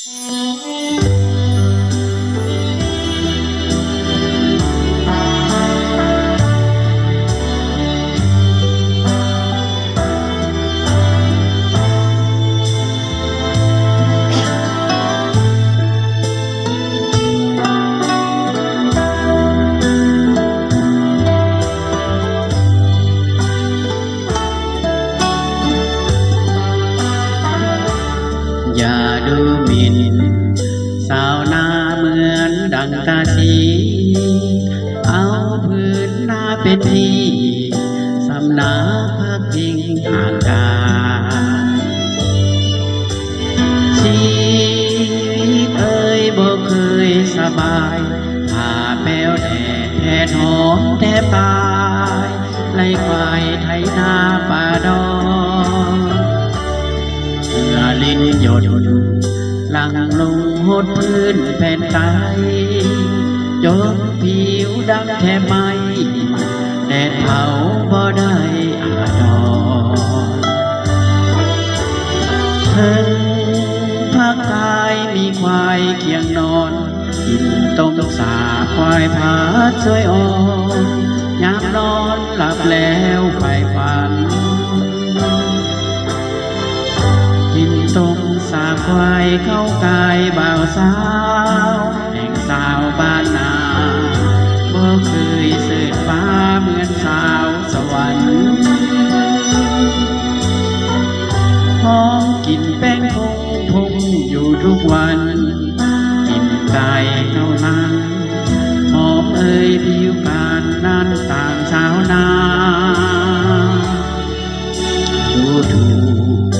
อย่าดูหมิ่นสาวนาเหมือนดังกาสีเอาพื้นหน้าเป็นที่สำนาพักพิงห่างกายชีวิตเอ่ยบ่เคยสบายผ่าแป้วแดดแผดหอมแทบตายไล่ควายไถนาป่าดอนเมื่อลิ้นหยดหลังลงหดพื้นแผ่นไตจนผิวดำแทบไหมแดดเผาบ่ได้อาทรถึงภาคกายมีควายเคียงนอนกินต้มสาควายผาสวยอ่อนยามนอนหลับแล้วไฟฝันกินต้มสาควายเข้ากายบ่าวสาวแห่งสาวบ้านนาบ่เคยเสิร์ชฟ้าเหมือนสาวสวรรค์หอมกินแป้งพงอยู่ทุกวันกินไก่เท่านั้นหอมเอ่ยผิวการนั้นต่างสาวนาดูถูก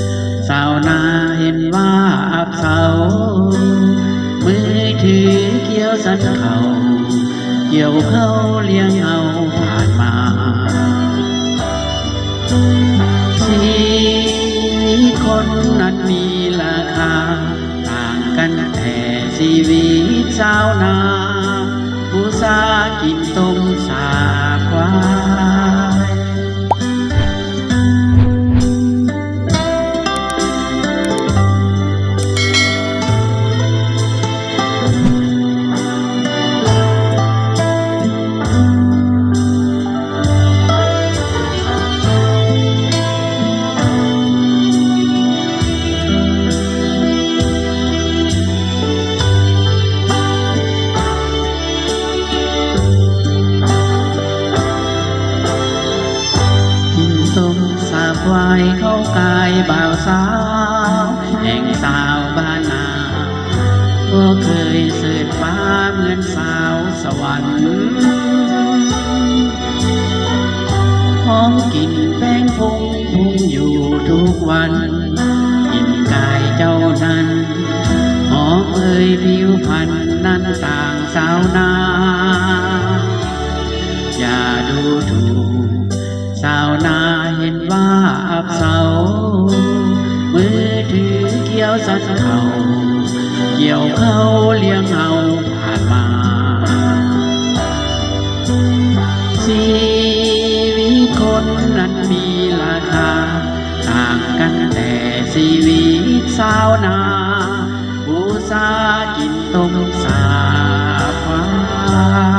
สาวนาเห็นว่าอับเฉามือถือเกี่ยวสันเขาเกี่ยวเข้าเลี้ยงเอาผ่านมาชีวิตคนนั้นมีราคาต่างกันแต่ชีวิตสาวนาผู้สากินต้มสาควายต้มสาควายเข้ากายบ่าวสาวแห่งสาวบ้านนาก็เคยเสิร์ชฟ้าเหมือนสาวสวรรค์หอมกินแป้งพุ่งอยู่ทุกวันกินกายเจ้านั้นหอมเอ่ยผิวพรรณนั้นต่างสาวนาอย่าดูถูกสาวนาเห็นว่าอับเฉามือถือเกี่ยวสันเขาเกี่ยวเข้าเลี้ยงเอาผ่านมาชีวิตคนนั้นมีราคาต่างกันแต่ชีวิตสาวนาผู้สากินต้มสาควาย